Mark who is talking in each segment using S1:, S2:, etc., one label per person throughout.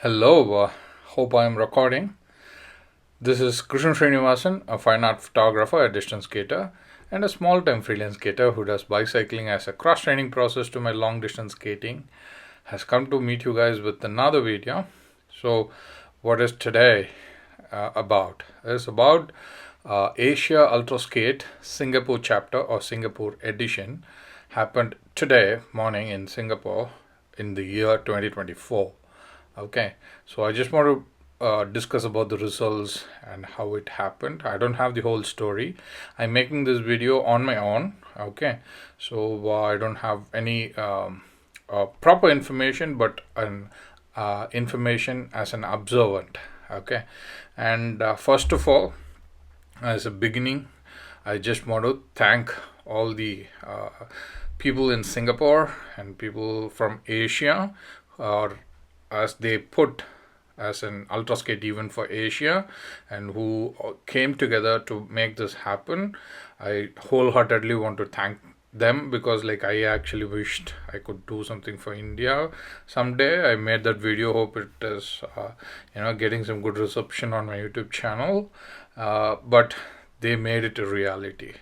S1: Hello, hope I am recording. This is Srinivasan, a fine art photographer, a distance skater, and a small time freelance skater who does bicycling as a cross training process to my long distance skating. Has come to meet you guys with another video. So, what is today about? It's about Asia Ultraskate Singapore chapter or Singapore edition happened today morning in Singapore in the year 2024. Okay, so I just want to discuss about the results and how it happened. I don't have the whole story. I'm making this video on my own. Okay, so I don't have any proper information, but an information as an observant. Okay, and first of all, as a beginning, I just want to thank all the people in Singapore and people from Asia, or as they put as an ultraskate event for Asia, and who came together to make this happen. I wholeheartedly want to thank them, because like I actually wished I could do something for India someday. I made that video. Hope it is getting some good reception on my YouTube channel, but they made it a reality,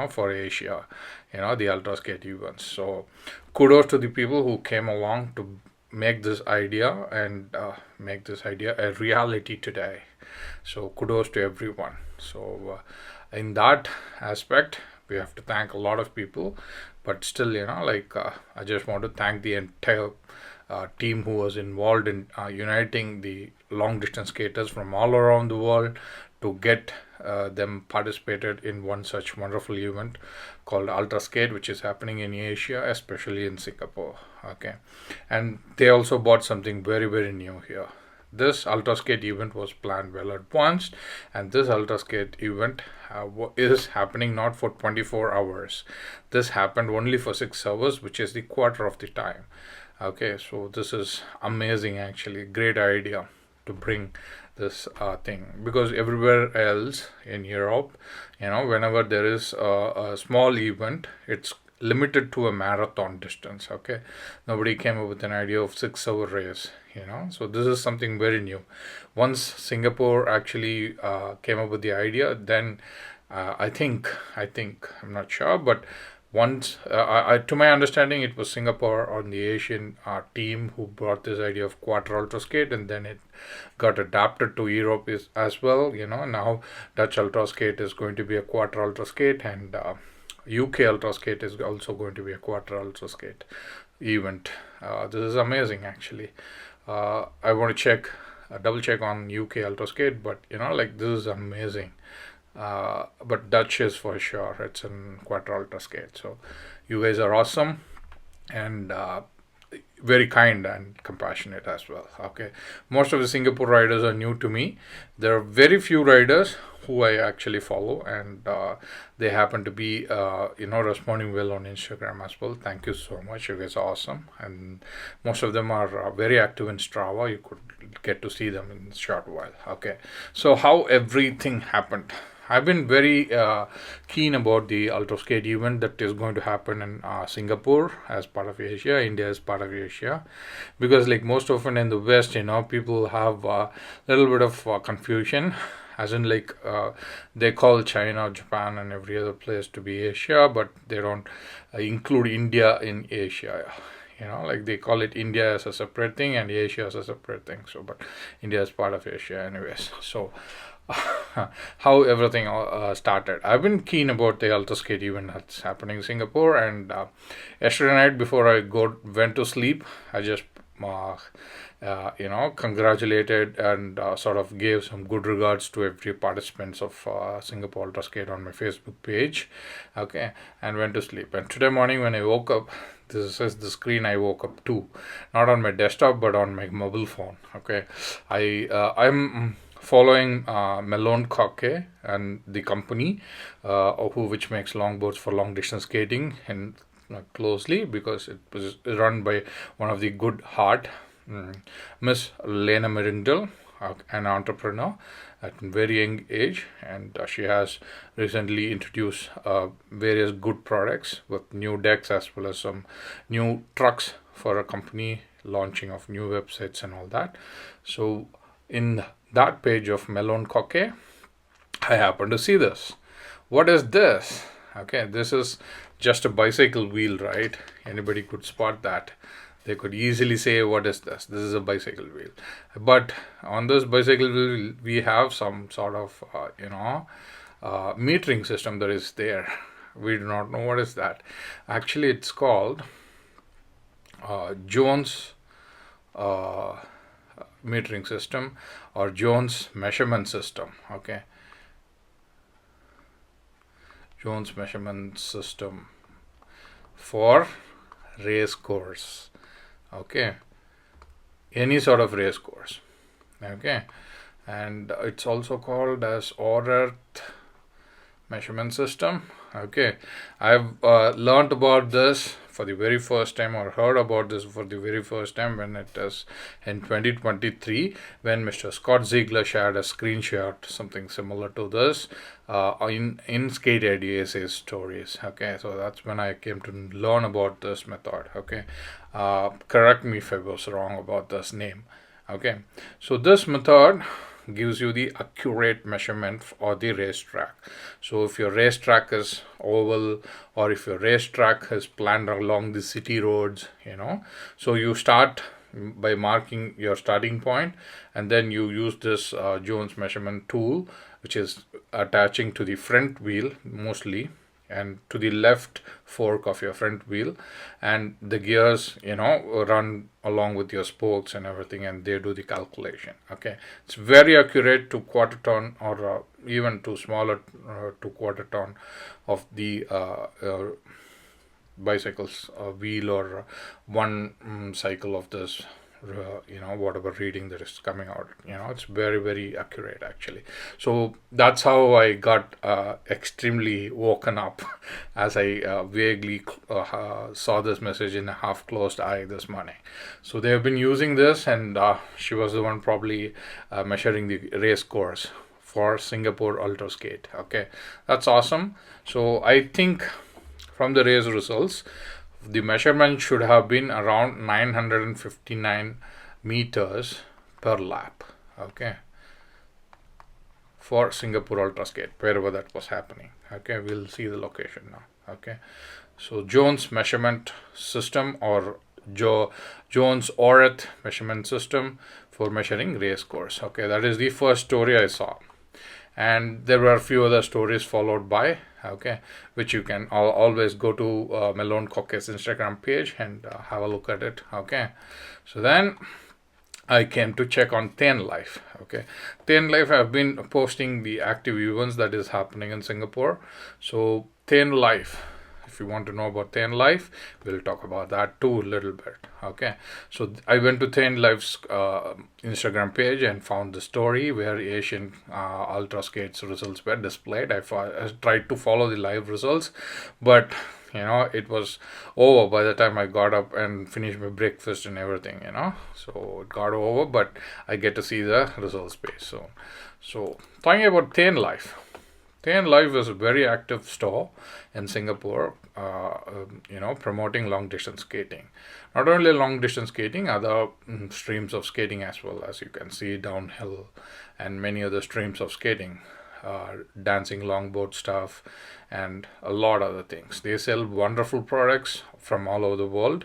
S1: for Asia, the ultraskate events. So kudos to the people who came along to make this idea and make this idea a reality today. So kudos to everyone. So in that aspect, we have to thank a lot of people, but still, I just want to thank the entire team who was involved in uniting the long distance skaters from all around the world to get them participated in one such wonderful event called Ultraskate, which is happening in Asia, especially in Singapore. Okay, and they also bought something very, very new here. This Ultraskate event was planned well advanced, and this Ultraskate event is happening not for 24 hours. This happened only for 6 hours, which is the quarter of the time. Okay, so this is amazing, actually. Great idea to bring this thing, because everywhere else in Europe, whenever there is a small event, it's limited to a marathon distance. Okay, nobody came up with an idea of 6 hour race. So this is something very new. Once Singapore actually came up with the idea, then I think I'm not sure, but once to my understanding, it was Singapore on the Asian team who brought this idea of Quarter Ultraskate, and then it got adapted to Europe as well. Now Dutch Ultraskate is going to be a Quarter Ultraskate, and UK Ultraskate is also going to be a Quarter Ultraskate event. This is amazing, actually. I want to double check on UK Ultraskate, but this is amazing. But Dutch is for sure. It's in Quarter Ultraskate. So you guys are awesome and very kind and compassionate as well. Okay, most of the Singapore riders are new to me. There are very few riders who I actually follow, and they happen to be responding well on Instagram as well. Thank you so much. You guys are awesome, and most of them are very active in Strava. You could get to see them in a short while. Okay, so how everything happened. I've been very keen about the Ultraskate event that is going to happen in Singapore as part of Asia, India as part of Asia, because like most often in the West, people have a little bit of confusion, as in they call China, Japan, and every other place to be Asia, but they don't include India in Asia. They call it India as a separate thing and Asia as a separate thing. So, but India is part of Asia, anyways. So, how everything started. I've been keen about the Ultraskate event that's happening in Singapore, and yesterday night before I went to sleep, I just congratulated and sort of gave some good regards to every participants of Singapore Ultraskate on my Facebook page. Okay, and went to sleep. And today morning when I woke up, this is the screen I woke up to, not on my desktop but on my mobile phone. Okay, I'm following Malone Coque and the company which makes longboards for long distance skating, and closely, because it was run by one of the good heart, Miss Lena Merindel, an entrepreneur at a very young age, and she has recently introduced various good products with new decks as well as some new trucks for a company launching of new websites and all that. So in that page of Melon Coque, I happen to see this. What is this? Okay, this is just a bicycle wheel, right? Anybody could spot that. They could easily say, what is this? This is a bicycle wheel. But on this bicycle wheel, we have some sort of, metering system that is there. We do not know what is that. Actually, it's called Jones metering system or Jones measurement system. Okay. Jones measurement system for race course. Okay, any sort of race course. Okay, and it's also called as Earth measurement system. Okay, I've learned about this for the very first time, or heard about this for the very first time, when it is in 2023, when Mr. Scott Ziegler shared a screenshot, something similar to this, in Skate IDS's stories. Okay, so that's when I came to learn about this method. Okay, correct me if I was wrong about this name. Okay, so this method gives you the accurate measurement for the racetrack. So if your racetrack is oval, or if your racetrack is planned along the city roads, so you start by marking your starting point, and then you use this Jones measurement tool, which is attaching to the front wheel mostly, and to the left fork of your front wheel, and the gears run along with your spokes and everything, and they do the calculation. Okay, it's very accurate to quarter ton, or even to smaller to quarter ton of the bicycle's wheel, or one cycle of this whatever reading that is coming out. It's very, very accurate actually. So that's how I got extremely woken up as I vaguely saw this message in a half closed eye this morning. So they have been using this, and she was the one probably measuring the race course for Singapore Ultraskate. Okay, that's awesome. So I think from the race results, the measurement should have been around 959 meters per lap. Okay, for Singapore Ultraskate, wherever that was happening. Okay, we'll see the location now. Okay, so Jones measurement system, or Jones Earth measurement system for measuring race course. Okay, that is the first story I saw, and there were a few other stories followed by. Okay, which you can always go to Melon Coque's Instagram page and have a look at it. Okay, so then I came to check on Thin Life. Okay, Thin Life, I've been posting the active events that is happening in Singapore. So Thin Life, if you want to know about Thin Life, we'll talk about that too a little bit. Okay, so I went to Thin Life's Instagram page and found the story where Asian Ultraskate's results were displayed. I tried to follow the live results, but it was over by the time I got up and finished my breakfast and everything. So it got over, but I get to see the results page soon. So talking about Thin Life. Thin Life is a very active store in Singapore, promoting long distance skating. Not only long distance skating, other streams of skating as well, as you can see, downhill and many other streams of skating, dancing, longboard stuff, and a lot of other things. They sell wonderful products from all over the world.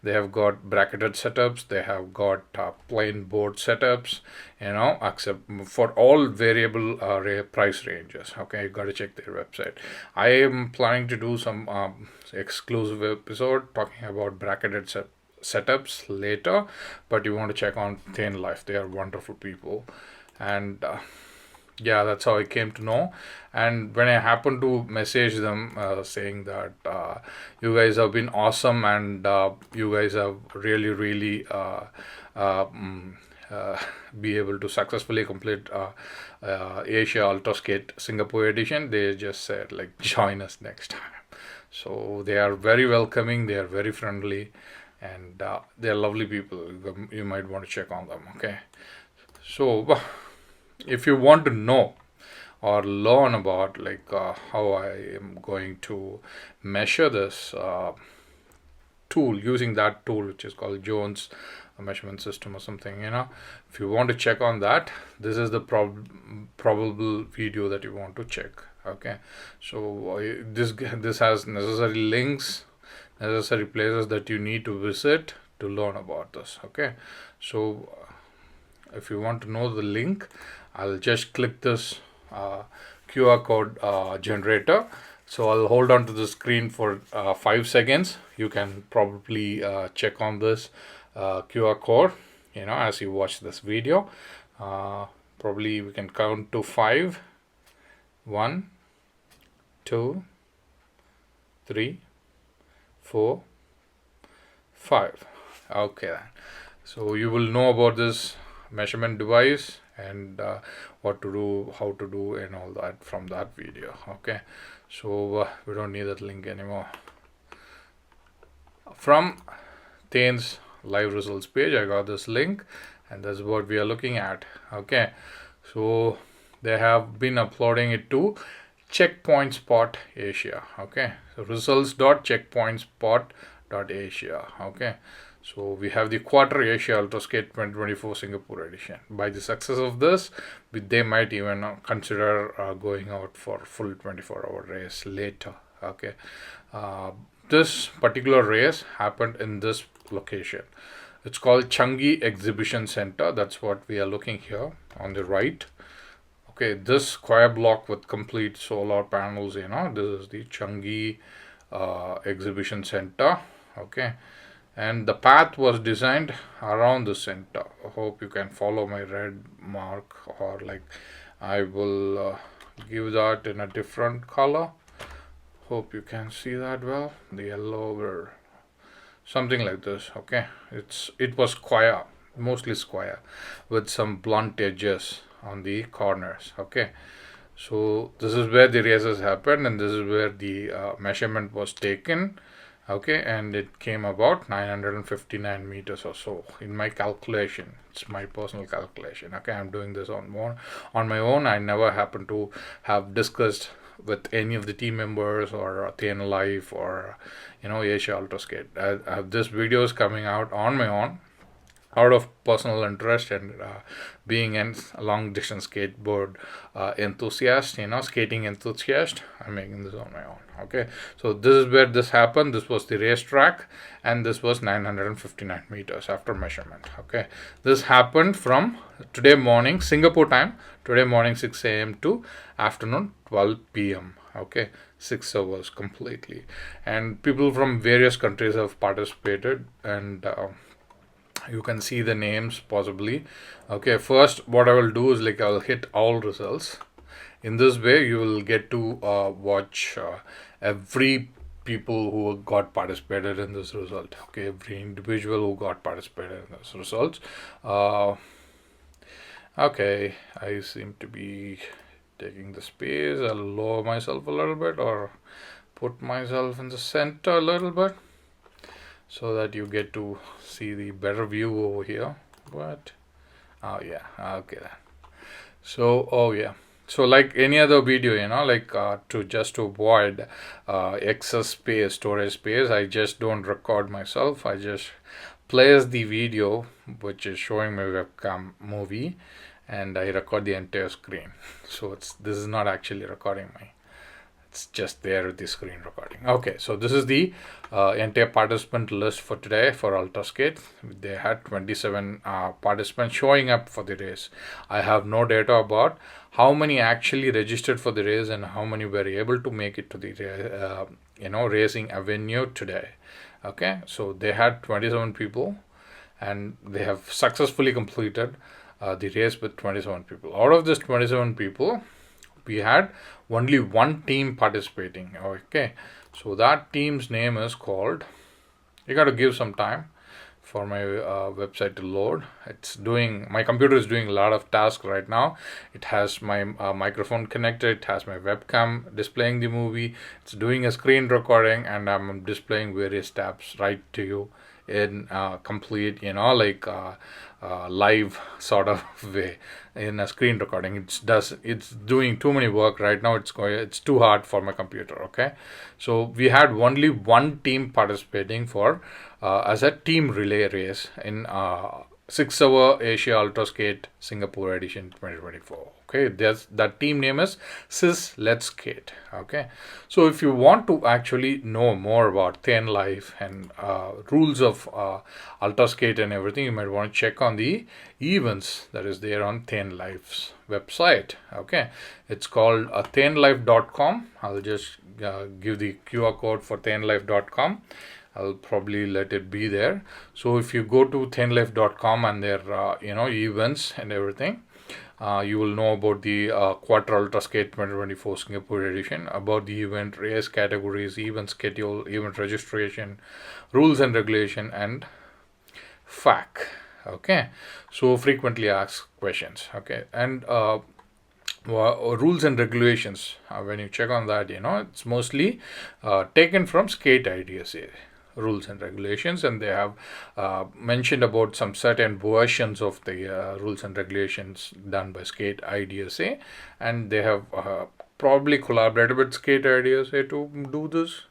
S1: They have got bracketed setups, they have got plain board setups, except for all variable price ranges. Okay, you got to check their website. I am planning to do some exclusive episode talking about bracketed setups later, but you want to check on Thin Life. They are wonderful people, and yeah, that's how I came to know. And when I happened to message them saying that you guys have been awesome, and you guys have really be able to successfully complete Asia Ultraskate Singapore edition, they just said like, join us next time. So they are very welcoming, they are very friendly, and they are lovely people. You might want to check on them. Okay, so if you want to know or learn about how I am going to measure this tool, using that tool which is called Jones a measurement system or something, if you want to check on that, this is the probable video that you want to check. Okay, so this has necessary links, necessary places that you need to visit to learn about this. Okay, so if you want to know the link, I'll just click this QR code generator. So I'll hold on to the screen for 5 seconds. You can probably check on this QR code, as you watch this video. Probably we can count to 5. 1, 2, 3, 4, 5. Okay then. So you will know about this measurement device and what to do, how to do, and all that from that video. Okay, so we don't need that link anymore. From Thane's live results page, I got this link, and that's what we are looking at. Okay, so they have been uploading it to Checkpoint Spot Asia. Okay, so results.checkpointspot.asia. Okay, so we have the Quarter Asia Ultraskate 2024 Singapore edition. By the success of this, they might even consider going out for full 24-hour race later. Okay, this particular race happened in this location. It's called Changi Exhibition Center. That's what we are looking here on the right. Okay, this square block with complete solar panels, this is the Changi Exhibition Center. Okay, and the path was designed around the center. I hope you can follow my red mark, or like I will give that in a different color. Hope you can see that well. The yellow or something like this. Okay, it was square, mostly square, with some blunt edges on the corners. Okay, so this is where the races happened, and this is where the measurement was taken. Okay, and it came about 959 meters or so in my calculation. It's my personal calculation. Okay, I'm doing this on my own. I never happen to have discussed with any of the team members or Thane Life or Asia Ultraskate. I have this videos coming out on my own, out of personal interest, and being a long distance skateboard enthusiast, skating enthusiast, I'm making this on my own. Okay, so this is where this happened. This was the racetrack, and this was 959 meters after measurement. Okay, this happened from today morning Singapore time, today morning 6 a.m. to afternoon 12 p.m. Okay, 6 hours completely, and people from various countries have participated, and you can see the names possibly. Okay, first what I will do is like I'll hit all results. In this way you will get to watch every people who got participated in this result. Okay, every individual who got participated in this results. Okay, I seem to be taking the space. I'll lower myself a little bit, or put myself in the center a little bit, so that you get to see the better view over here. But oh yeah, okay then. So so like any other video, to avoid excess space, storage space, I just don't record myself. I just place the video which is showing my webcam movie, and I record the entire screen. So this is not actually recording it's just there with the screen recording. Okay, so this is the entire participant list for today for Ultraskate. They had 27 participants showing up for the race. I have no data about how many actually registered for the race and how many were able to make it to the racing avenue today. Okay, so they had 27 people, and they have successfully completed the race with 27 people. Out of this 27 people, we had only one team participating. Okay, so that team's name is called, you got to give some time for my website to load. My computer is doing a lot of tasks right now. It has my microphone connected, it has my webcam displaying the movie, it's doing a screen recording, and I'm displaying various tabs right to you in complete, live sort of way in a screen recording. It's doing too many work right now. It's too hard for my computer. Okay, so we had only one team participating for as a team relay race in 6-hour Asia Ultraskate Singapore edition 2024. Okay, that team name is Sis Let's Skate. Okay, so if you want to actually know more about Thin Life and rules of Ultraskate and everything, you might want to check on the events that is there on Thin Life's website. Okay, it's called thinlife.com. I'll just give the QR code for thinlife.com. I'll probably let it be there. So if you go to thinlife.com and their events and everything, you will know about the Quarter Ultraskate 2024 Singapore edition, about the event, race categories, event schedule, event registration, rules and regulation, and FAQ. Okay, so frequently asked questions. Okay, and rules and regulations. When you check on that, it's mostly taken from Skate IDSA rules and regulations, and they have mentioned about some certain versions of the rules and regulations done by Skate IDSA, and they have probably collaborated with Skate IDSA to do this.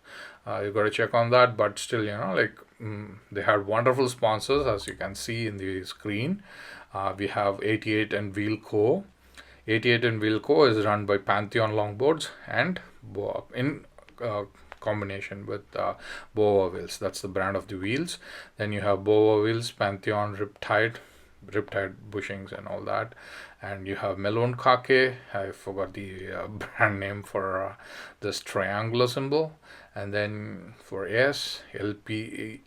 S1: You got to check on that, but still, they had wonderful sponsors, as you can see in the screen. We have 88 and Wheel Co. 88 and Wheel Co is run by Pantheon Longboards and in combination with Boa Wheels. That's the brand of the wheels. Then you have Boa Wheels, Pantheon, Riptide bushings and all that. And you have Melon Kake. I forgot the brand name for this triangular symbol. And then for S, LEP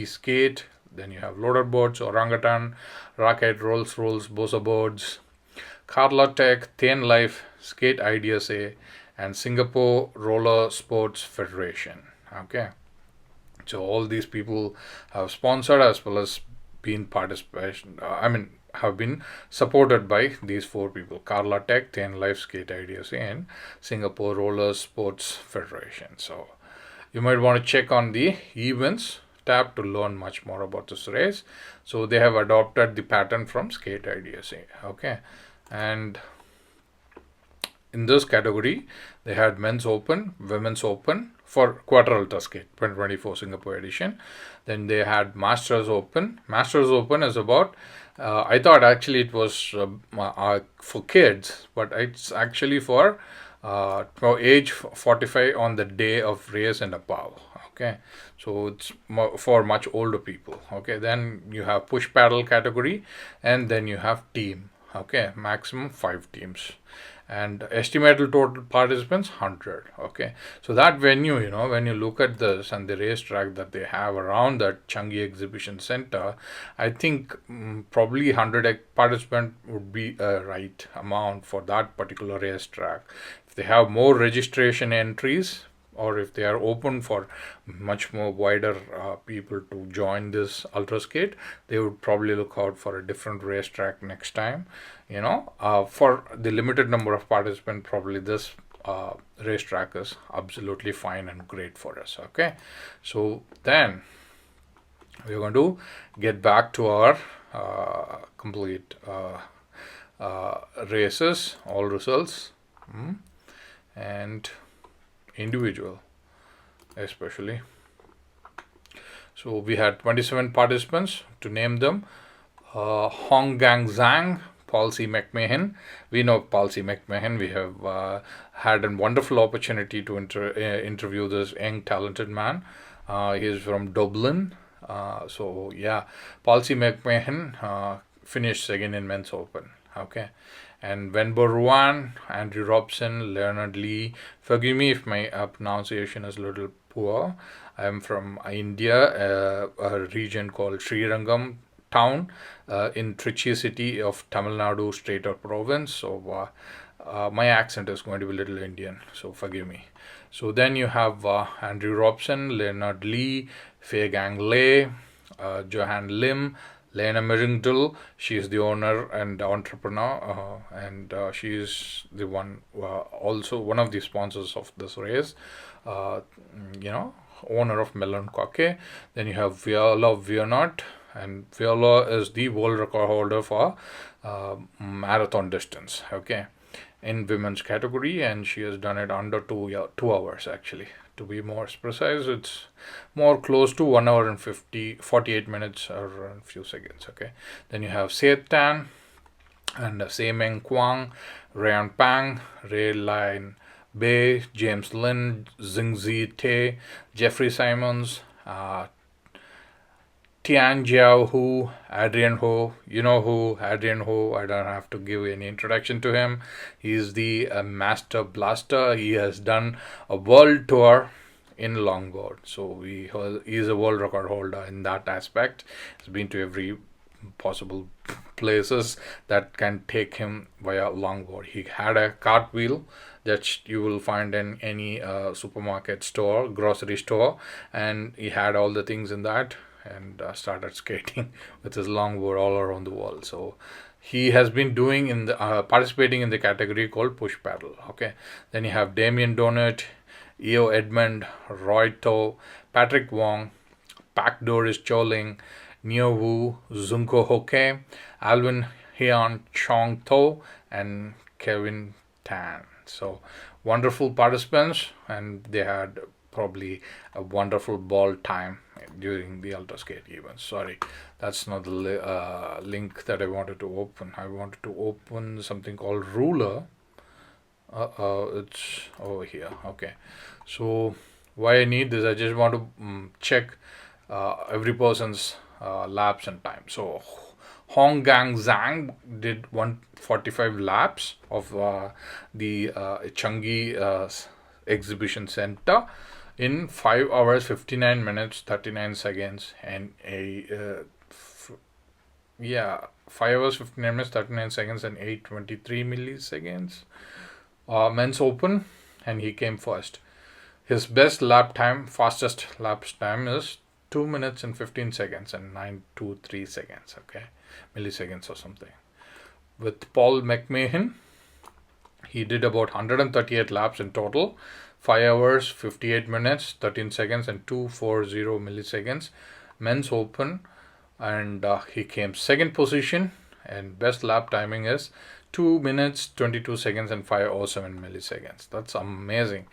S1: Skate. Then you have Loader Boards, Orangutan, Rocket, Rolls, Bosa Boards, Carla Tech, Thin Life, Skate IDSA, and Singapore Roller Sports Federation. Okay, so all these people have sponsored as well as been participation. Have been supported by these four people: Carla Tech, Thin Life, Skate IDSA, and Singapore Roller Sports Federation. So you might want to check on the events tab to learn much more about this race. So they have adopted the pattern from Skate IDSA. Okay, and in this category, they had men's open, women's open for Quarter Ultraskate 2024 Singapore edition. Then they had Masters Open. Masters Open is about, I thought actually it was for kids, but it's actually for age 45 on the day of race and above. Okay, so it's for much older people. Okay, then you have push paddle category, and then you have team. Okay, maximum 5 teams, and estimated total participants 100. Okay, so that venue, when you look at this and the racetrack that they have around that Changi Exhibition Center, I think probably 100 participant would be a right amount for that particular racetrack. If they have more registration entries, or if they are open for much more wider people to join this Ultraskate, they would probably look out for a different racetrack next time. For the limited number of participants, probably this racetrack is absolutely fine and great for us. Okay, so then we're going to get back to our complete races, all results, and individual especially. So we had 27 participants, to name them: Hong Gang Zhang, Paul C. McMahon. We know Paul C. McMahon. We have had a wonderful opportunity to interview this young talented man. He is from Dublin. So yeah, Paul C. McMahon finished second in men's open. Okay, and Wenbo Ruan, Andrew Robson, Leonard Lee. Forgive me if my pronunciation is a little poor. I am from India, a region called Srirangam town in Trichy city of Tamil Nadu state or province. So my accent is going to be a little Indian, so forgive me. So then you have Andrew Robson, Leonard Lee, Fei Gang Lei, Johan Lim, Lena Merringdale, she is the owner and entrepreneur, and she is the one, also one of the sponsors of this race. Uh, you know, owner of Melon Koke. Then you have Viola Vianot, and Viola is the world record holder for marathon distance. Okay, in women's category, and she has done it under 2 hours actually. To be more precise, it's more close to 1 hour and 48 minutes or a few seconds. Okay, then you have Seth Tan and Semeng Kwang, Ryan Pang, Ray Lin Bei, James Lin, Zingzi Te, Jeffrey Simons, Tian Jiao Hu, Adrian Ho. You know who Adrian Ho? I don't have to give any introduction to him. He's the master blaster. He has done a world tour in longboard. So he is a world record holder in that aspect. He's been to every possible places that can take him via longboard. He had a cartwheel that you will find in any supermarket store, grocery store, and he had all the things in that, and started skating with his longboard all around the world. So he has been doing in the participating in the category called push paddle. Okay, then you have Damien Donut, Eo Edmund, Roy To, Patrick Wong, Pak Doris Choling, Neo Wu, Zunko Hoke, Alvin Hyun Chong To, and Kevin Tan. So wonderful participants, and they had probably a wonderful ball time during the Ultraskate event. Sorry, that's not the link that I wanted to open. I wanted to open something called Ruler. It's over here. Okay, so why I need this? I just want to check every person's laps and time. So Hong Gang Zhang did 145 laps of the Changi Exhibition Center in 5 hours 59 minutes 39 seconds and 5 hours 59 minutes 39 seconds and 823 milliseconds. Men's Open, and he came first. His best lap time, fastest lap time is 2 minutes and 15 seconds and 923 seconds. Okay, milliseconds or something. With Paul McMahon, he did about 138 laps in total, 5 hours 58 minutes 13 seconds and 240 milliseconds. Men's Open, and he came second position, and best lap timing is 2 minutes 22 seconds and 507 milliseconds. That's amazing.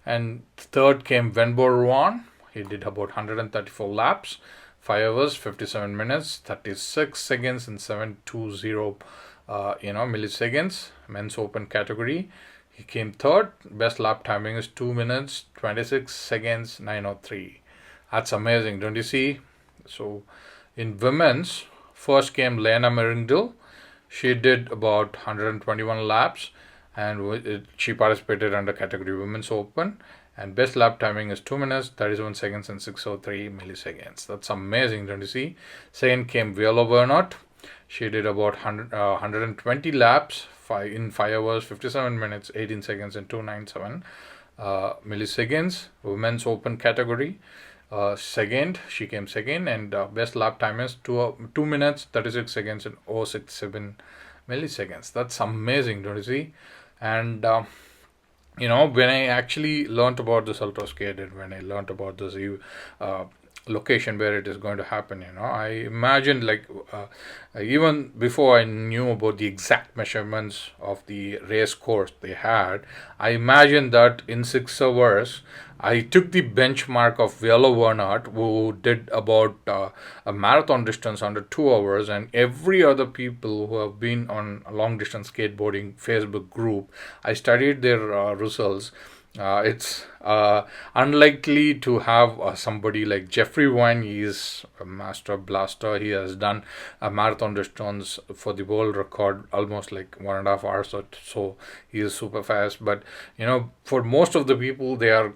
S1: And third came Wenbo Ruan. He did about 134 laps, 5 hours 57 minutes 36 seconds and 720 milliseconds. Men's Open category, he came third. Best lap timing is 2 minutes 26 seconds 903. That's amazing, don't you see? So in women's, first came Lena Merringdale. She did about 121 laps, and she participated under category Women's Open. And best lap timing is 2 minutes 37 seconds and 603 milliseconds. That's amazing, don't you see? Second came Viola Bernot. She did about 120 laps in 5 hours 57 minutes 18 seconds and 297 milliseconds. Women's Open category. She came second, and best lap time is 2 minutes 36 seconds and 067 milliseconds. That's amazing, don't you see? And when I actually learned about this Ultraskate, and when I learned about this location where it is going to happen, I imagined, like, even before I knew about the exact measurements of the race course they had, I imagined that in 6 hours I took the benchmark of Viola Bernard, who did about a marathon distance under 2 hours, and every other people who have been on a long distance skateboarding Facebook group. I studied their results. It's unlikely to have somebody like Jeffrey Wine. He is a master blaster. He has done a marathon distance for the world record, almost like 1.5 hours or so. He is super fast. But for most of the people, they are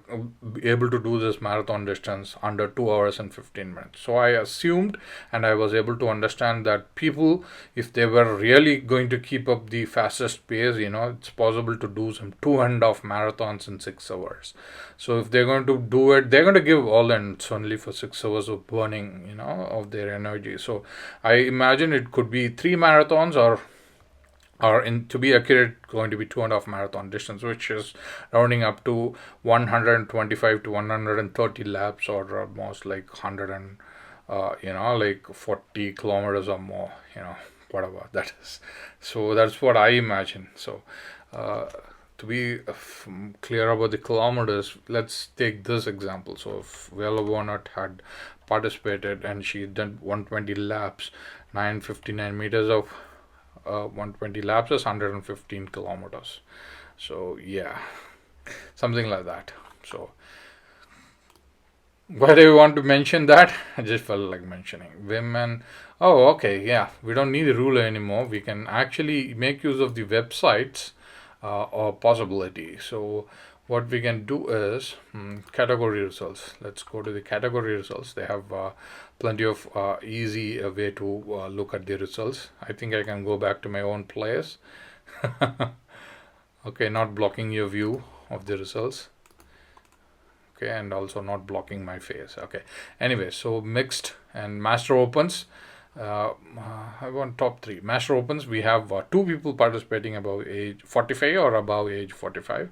S1: able to do this marathon distance under 2 hours and 15 minutes. So I assumed, and I was able to understand that people, if they were really going to keep up the fastest pace, it's possible to do some 2.5 marathons in 6 hours. So if they're going to do it, they're going to give all in. It's only for 6 hours of burning, of their energy. So I imagine it could be 3 marathons, or to be accurate, going to be 2.5 marathon distance, which is rounding up to 125 to 130 laps, or almost like 100 and like 40 kilometers or more, whatever that is. So that's what I imagine. So to be clear about the kilometers, let's take this example. So if Vela Warnott had participated and she done 120 laps, 959 meters of 120 laps is 115 kilometers. So yeah, something like that. So why do you want to mention that? I just felt like mentioning women. Oh, okay, yeah, we don't need a ruler anymore. We can actually make use of the websites or possibility. So what we can do is category results. Let's go to the category results. They have plenty of easy way to look at the results. I think I can go back to my own place. Okay, not blocking your view of the results. Okay, and also not blocking my face. Okay, anyway, so mixed and master opens. I want top three master opens. We have two people participating above age 45 or above age 45.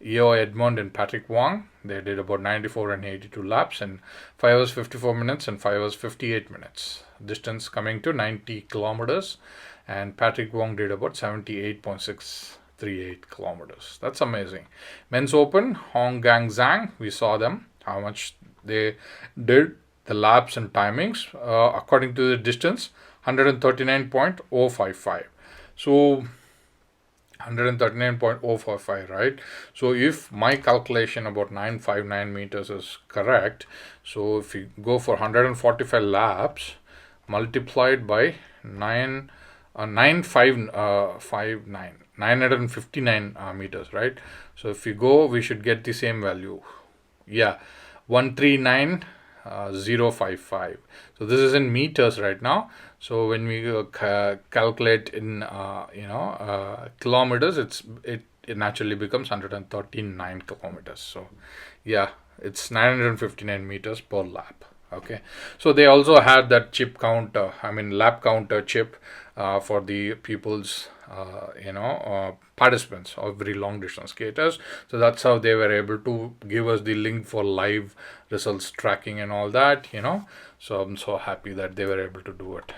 S1: Eo Edmond and Patrick Wong. They did about 94 and 82 laps in 5 hours 54 minutes and 5 hours 58 minutes. Distance coming to 90 kilometers, and Patrick Wong did about 78.638 kilometers. That's amazing. Men's Open, Hong Gang Zhang, we saw them, how much they did, the laps and timings, according to the distance, 139.055. So 139.045, right? So if my calculation about 959 meters is correct, so if you go for 145 laps multiplied by 959 meters, right? So if we go, we should get the same value. Yeah, 139.055. So this is in meters right now. So when we calculate in kilometers, it naturally becomes 139 kilometers. So yeah, it's 959 meters per lap. Okay, so they also had that chip counter, lap counter chip for the people's participants of very long distance skaters. So that's how they were able to give us the link for live results tracking and all that. So I'm so happy that they were able to do it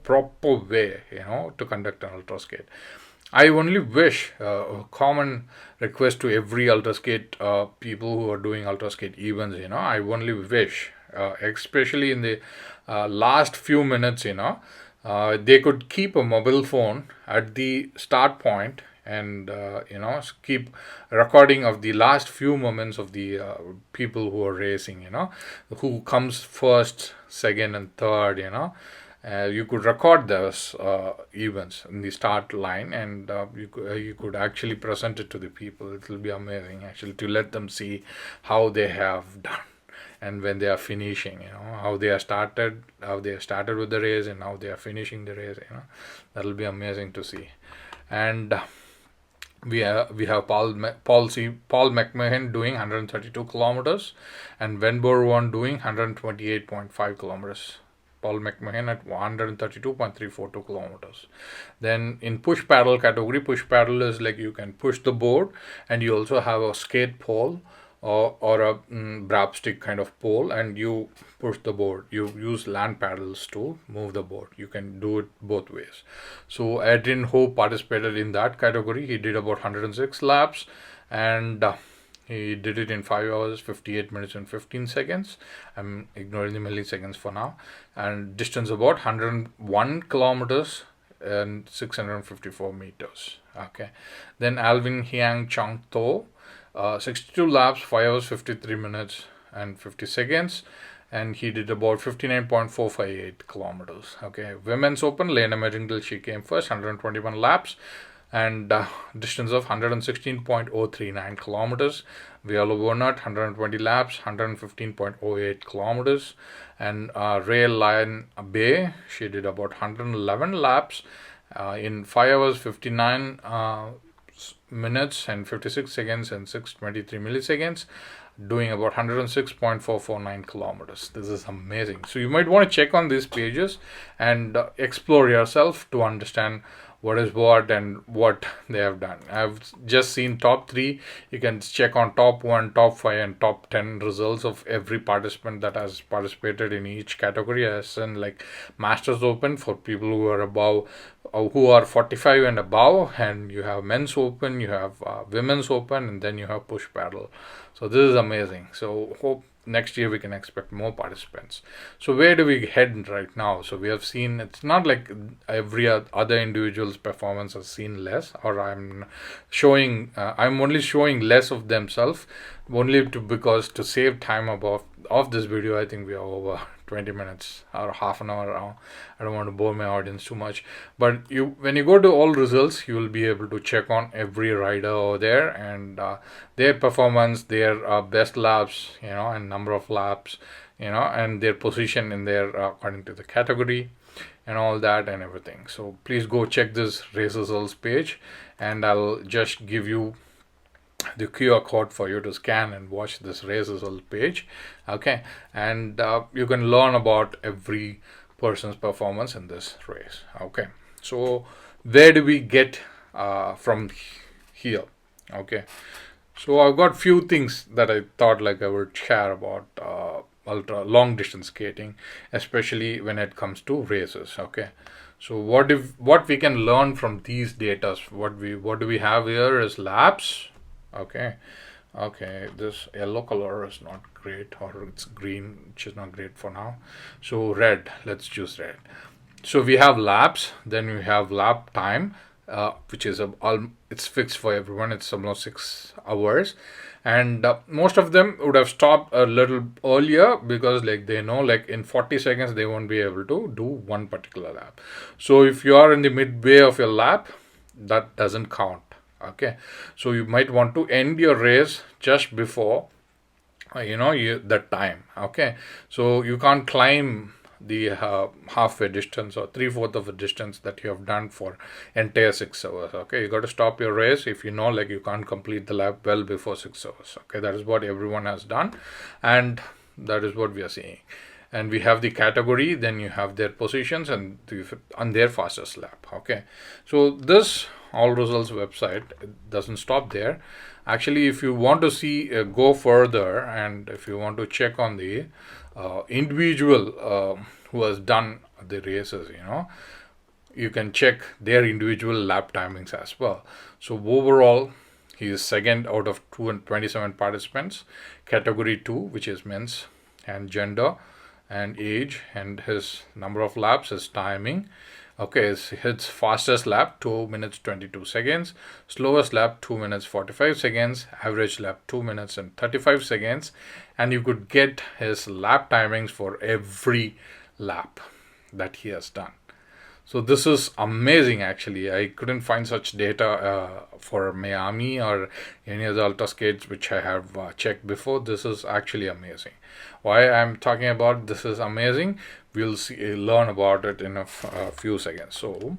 S1: proper way, to conduct an ultra skate. I only wish, a common request to every ultra skate people who are doing ultra skate events, I only wish, especially in the last few minutes, they could keep a mobile phone at the start point and keep recording of the last few moments of the people who are racing, who comes first, second and third. You could record those events in the start line, and you could actually present it to the people. It will be amazing actually to let them see how they have done, and when they are finishing, how they are started with the race, and how they are finishing the race. That will be amazing to see. And we have Paul McMahon doing 132 kilometers, and Van Borwan doing 128.5 kilometers. Paul McMahon at 132.342 kilometers. Then in push paddle category, push paddle is like you can push the board, and you also have a skate pole or a brab stick kind of pole, and you push the board. You use land paddles to move the board. You can do it both ways. So Adrian Ho participated in that category. He did about 106 laps, and he did it in 5 hours 58 minutes and 15 seconds. I'm ignoring the milliseconds for now. And distance about 101 kilometers and 654 meters. Okay. Then Alvin Hiang Chang To, 62 laps, 5 hours 53 minutes and 50 seconds, and he did about 59.458 kilometers. Okay. Women's Open, Lena Merringdale, she came first, 121 laps and distance of 116.039 kilometers. Viola Warnott, 120 laps, 115.08 kilometers. And Ray Lion Bay, she did about 111 laps in 5 hours 59 minutes and 56 seconds and 623 milliseconds, doing about 106.449 kilometers. This is amazing. So you might want to check on these pages and explore yourself to understand what is what and what they have done. I've just seen top 3. You can check on top 1, top 5 and top 10 results of every participant that has participated in each category, as in like Masters Open for people who are above, who are 45 and above, and you have Men's Open, you have Women's Open, and then you have Push Paddle. So this is amazing. So hope next year we can expect more participants. So where do we head right now? So we have seen, it's not like every other individual's performance has seen less, or I'm only showing less of themselves, only because to save time of this video. I think we are over 20 minutes or half an hour now. I don't want to bore my audience too much, but when you go to all results, you will be able to check on every rider over there and their performance, their best laps, and number of laps, and their position in there according to the category and all that and everything. So please go check this race results page, and I'll just give you the QR code for you to scan and watch this race results page. Okay, and you can learn about every person's performance in this race. Okay, so where do we get from here? Okay, so I've got few things that I thought like I would share about ultra long distance skating, especially when it comes to races. Okay, so what we can learn from these data? What do we have here is laps. Okay, this yellow color is not great, or it's green, which is not great for now. So red, let's choose red. So we have laps, then we have lap time, which is it's fixed for everyone. It's almost 6 hours, and most of them would have stopped a little earlier because like they know like in 40 seconds they won't be able to do one particular lap. So if you are in the midway of your lap, that doesn't count. Okay, so you might want to end your race just before that time. Okay, so you can't climb the halfway distance or 3/4 of the distance that you have done for entire 6 hours. Okay, you got to stop your race if you know like you can't complete the lap well before 6 hours. Okay, that is what everyone has done, and that is what we are seeing. And we have the category, then you have their positions and on their fastest lap. Okay, so this all results website doesn't stop there. Actually, if you want to see go further, and if you want to check on the individual who has done the races, you can check their individual lap timings as well. So overall, he is second out of 227 participants, category 2, which is men's, and gender and age, and his number of laps, his timing. Okay, his fastest lap 2 minutes 22 seconds, slowest lap 2 minutes 45 seconds, average lap 2 minutes and 35 seconds, and you could get his lap timings for every lap that he has done. So this is amazing. Actually, I couldn't find such data for Miami or any other Ultraskates which I have checked before. This is actually amazing. Why I'm talking about this is amazing, we'll learn about it in a few seconds. So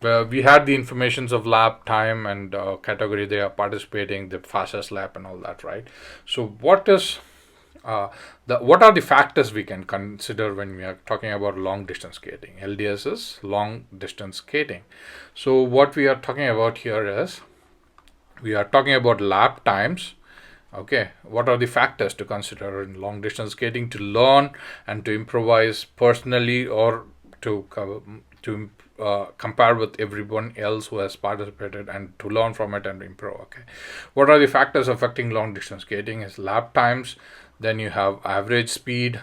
S1: we had the informations of lap time and category they are participating, the fastest lap and all that, right? So what are the factors we can consider when we are talking about long distance skating? LDS is long distance skating. So what we are talking about here is we are talking about lap times. Okay, what are the factors to consider in long distance skating to learn and to improvise personally, or to compare with everyone else who has participated and to learn from it and improve? Okay, what are the factors affecting long distance skating is lap times, then you have average speed,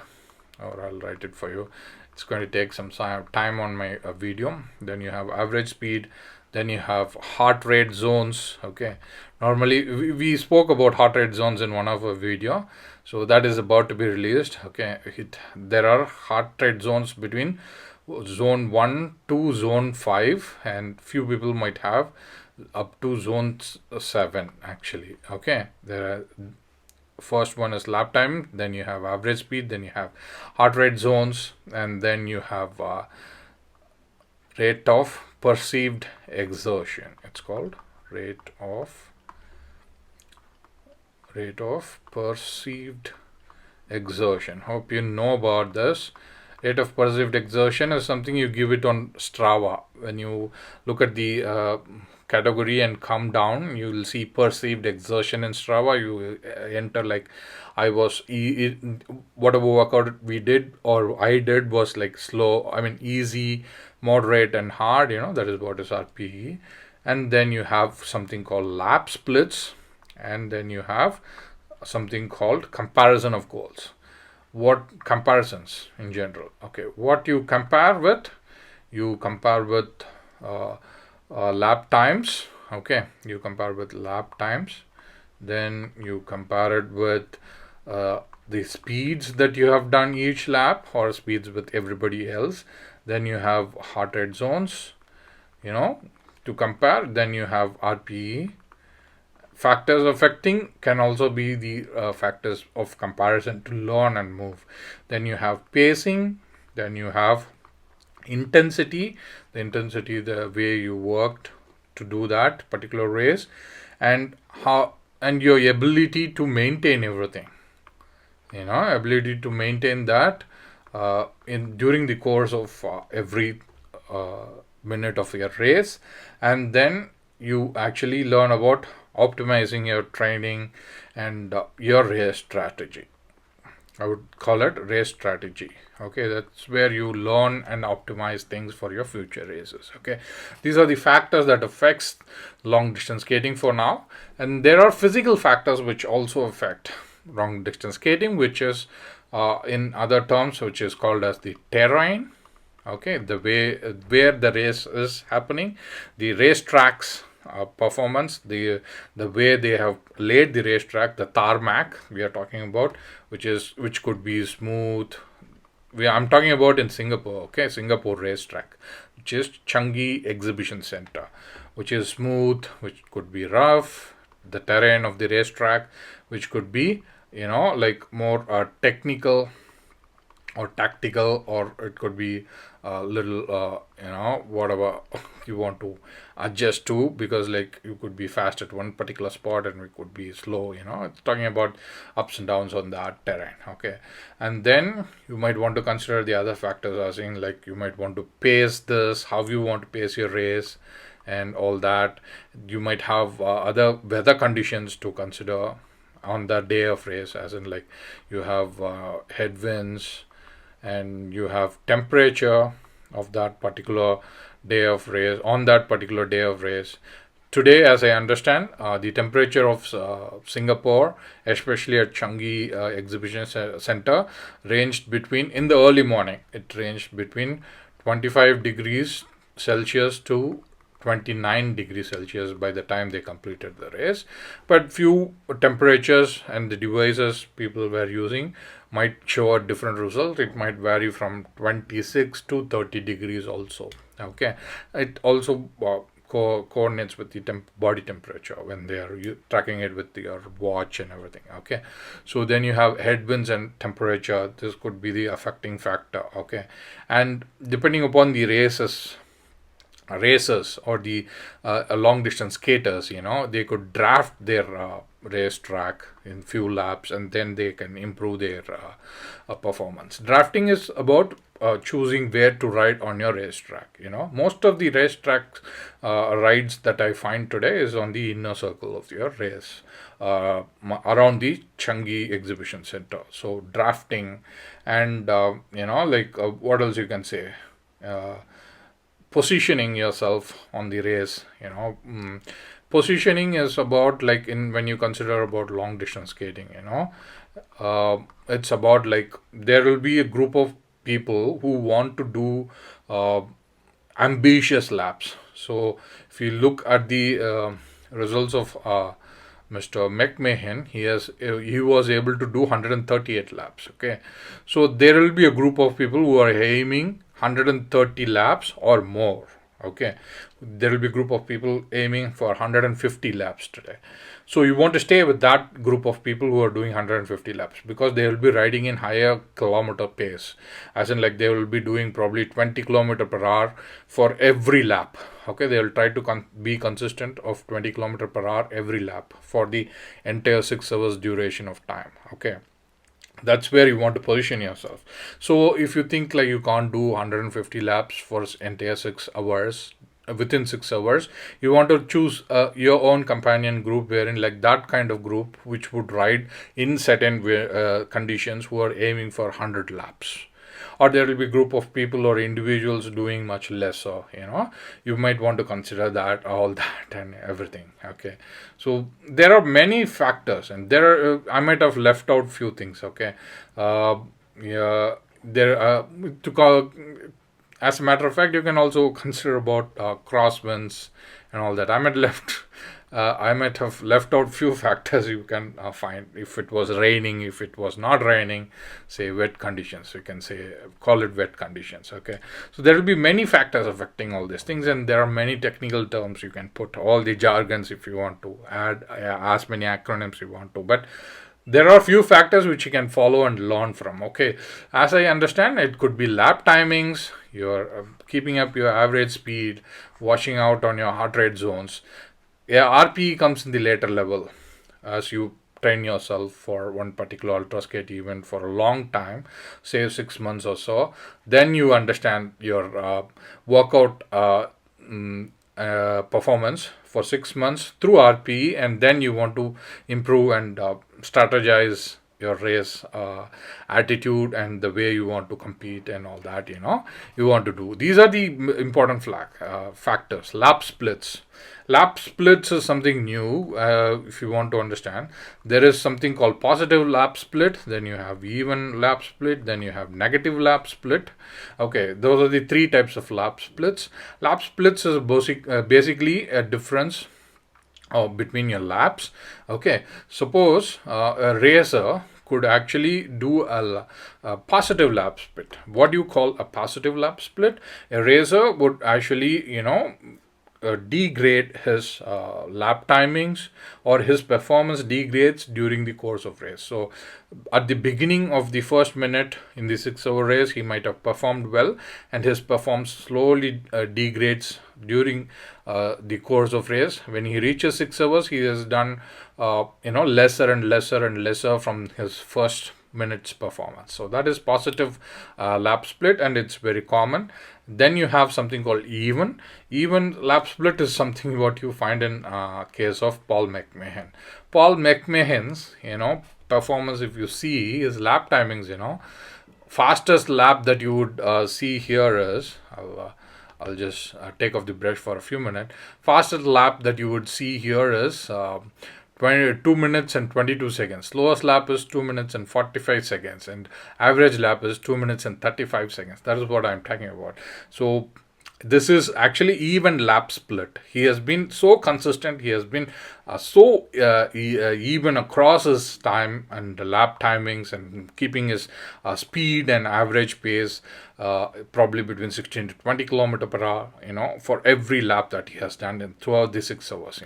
S1: or I'll write it for you, it's going to take some time on my video. Then you have average speed, then you have heart rate zones. Okay, normally we spoke about heart rate zones in one of our video, so that is about to be released. Okay, there are heart rate zones between zone 1 to zone 5, and few people might have up to zone 7 actually. Okay, there are first one is lap time, then you have average speed, then you have heart rate zones, and then you have rate of perceived exertion, it's called. rate of perceived exertion. Hope you know about this. Rate of perceived exertion is something you give it on Strava. When you look at the category and come down, you will see perceived exertion in Strava. You enter like I was whatever workout we did or I did was like slow, I mean easy, moderate and hard, that is what is RPE. And then you have something called lap splits, and then you have something called comparison of goals. What comparisons in general? Okay, what you compare with? You compare with lap times. Okay, you compare with lap times. Then you compare it with the speeds that you have done each lap, or speeds with everybody else. Then you have heart rate zones, to compare. Then you have RPE. Factors affecting can also be the factors of comparison to learn and move. Then you have pacing. Then you have intensity, the way you worked to do that particular race, and your ability to maintain everything. Ability to maintain that in during the course of every minute of your race. And then you actually learn about optimizing your training and your race strategy. I would call it race strategy. Okay, that's where you learn and optimize things for your future races. Okay, these are the factors that affects long distance skating for now. And there are physical factors which also affect long distance skating, which is in other terms, which is called as the terrain. Okay, the way where the race is happening, the racetracks performance, the way they have laid the racetrack, the tarmac we are talking about, which could be smooth. I'm talking about in Singapore. Okay, Singapore racetrack, which is Changi Exhibition Center, which is smooth, which could be rough. The terrain of the racetrack, which could be like more technical or tactical, or it could be a little whatever you want to adjust to, because like you could be fast at one particular spot and we could be slow. It's talking about ups and downs on that terrain. Okay, and then you might want to consider the other factors, as in like you might want to pace this, how you want to pace your race and all that. You might have other weather conditions to consider on that day of race, as in like you have headwinds, and you have temperature of that particular day of race, on that particular day of race. Today, as I understand, the temperature of Singapore, especially at Changi Exhibition Center, ranged between, in the early morning, it ranged between 25 degrees Celsius to 29 degrees Celsius by the time they completed the race. But few temperatures and the devices people were using might show a different result. It might vary from 26 to 30 degrees also. Okay, it also coordinates with the body temperature when they are tracking it with your watch and everything. Okay, so then you have headwinds and temperature. This could be the affecting factor. Okay, and depending upon the racers or the long distance skaters, they could draft their race track in few laps, and then they can improve their performance. Drafting is about choosing where to ride on your racetrack. Most of the racetrack rides that I find today is on the inner circle of your race, around the Changi Exhibition Center. So drafting and what else you can say, positioning yourself on the race. Positioning is about like when you consider about long distance skating, it's about like there will be a group of people who want to do ambitious laps. So if you look at the results of Mr. McMahon, he was able to do 138 laps. Okay, so there will be a group of people who are aiming 130 laps or more. Okay, there will be a group of people aiming for 150 laps today. So you want to stay with that group of people who are doing 150 laps, because they will be riding in higher kilometer pace, as in like they will be doing probably 20 kilometer per hour for every lap. Okay, they will try to be consistent of 20 kilometer per hour every lap for the entire 6 hours duration of time. Okay, that's where you want to position yourself. So if you think like you can't do 150 laps for entire 6 hours, within 6 hours, you want to choose your own companion group, wherein like that kind of group which would ride in certain conditions, who are aiming for 100 laps. Or there will be group of people or individuals doing much less. So you might want to consider that, all that and everything. Okay, so there are many factors, and there are I might have left out few things. Okay, yeah, there to call as a matter of fact, you can also consider about crosswinds and all that. I might have left out few factors. You can find if it was raining, if it was not raining, say wet conditions. You can say call it wet conditions. Okay, so there will be many factors affecting all these things, and there are many technical terms. You can put all the jargons if you want to add as many acronyms you want to, but there are few factors which you can follow and learn from. Okay, as I understand, it could be lap timings, you're keeping up your average speed, washing out on your heart rate zones. Yeah, RPE comes in the later level as you train yourself for one particular ultraskate event for a long time, say 6 months or so. Then you understand your workout performance for 6 months through RPE, and then you want to improve and strategize your race attitude and the way you want to compete and all that. You want to do. These are the important factors. Lap splits is something new. If you want to understand, there is something called positive lap split, then you have even lap split, then you have negative lap split. Okay, those are the three types of lap splits. Lap splits is basically a difference between your laps. Okay, suppose a racer could actually do a positive lap split. What do you call a positive lap split? A racer would actually degrade his lap timings, or his performance degrades during the course of race. So at the beginning of the first minute in the 6 hour race, he might have performed well, and his performance slowly degrades during the course of race. When he reaches 6 hours, he has done lesser and lesser and lesser from his first minutes performance. So that is positive lap split, and it's very common. Then you have something called even lap split is something what you find in case of Paul McMahon's performance. If you see his lap timings, fastest lap that you would see here is I'll just take off the brush for a few minutes. Fastest lap that you would see here is 2 minutes and 22 seconds. Slowest lap is 2 minutes and 45 seconds, and average lap is 2 minutes and 35 seconds. That is what I'm talking about. So this is actually even lap split. He has been so consistent. He has been so even across his time and the lap timings, and keeping his speed and average pace probably between 16 to 20 kilometer per hour, for every lap that he has done throughout the 6 hours.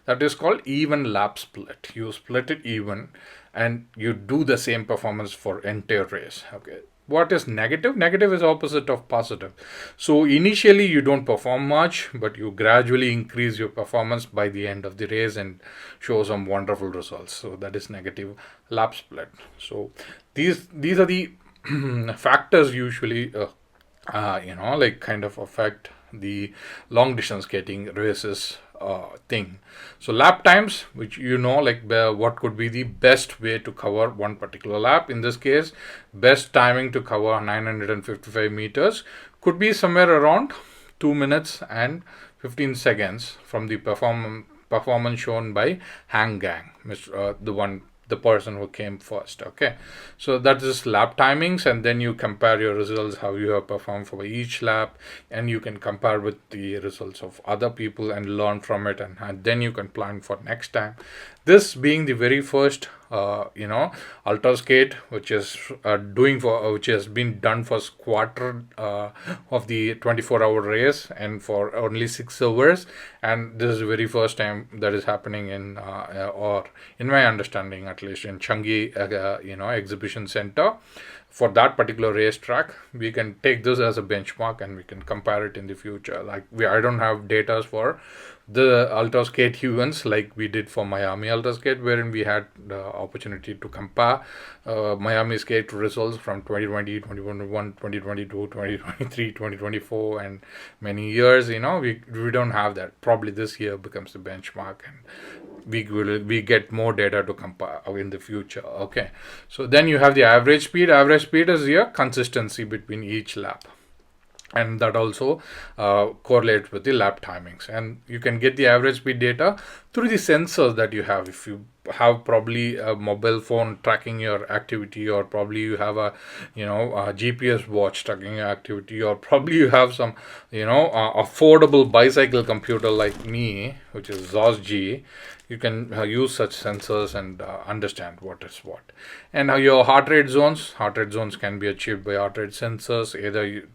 S1: That is called even lap split. You split it even, and you do the same performance for entire race. Okay. What is negative? Negative is opposite of positive. So initially you don't perform much, but you gradually increase your performance by the end of the race and show some wonderful results. So that is negative lap split. So these are the factors usually kind of affect the long distance skating races thing. So lap times, which what could be the best way to cover one particular lap. In this case, best timing to cover 955 meters could be somewhere around 2 minutes and 15 seconds from the performance shown by Hang Gang, the person who came first. Okay, so that is lap timings, and then you compare your results, how you have performed for each lap, and you can compare with the results of other people and learn from it, and then you can plan for next time. This being the very first Ultraskate, which is which has been done for quarter of the 24-hour race and for only 6 hours. And this is the very first time that is happening or in my understanding, at least in Changi, exhibition center. For that particular racetrack, we can take this as a benchmark and we can compare it in the future. I don't have data for the Ultraskate events like we did for Miami Ultraskate, wherein we had the opportunity to compare Miami skate results from 2020, 2021, 2022, 2023, 2024, and many years. We don't have that. Probably this year becomes the benchmark, and we get more data to compare in the future. Okay, so then you have the average speed. Average speed is your consistency between each lap, and that also correlates with the lap timings. And you can get the average speed data through the sensors that you have. If you have probably a mobile phone tracking your activity, or probably you have a GPS watch tracking your activity, or probably you have some affordable bicycle computer like me, which is ZOSG. You can use such sensors and understand what is what. And your heart rate zones can be achieved by heart rate sensors, either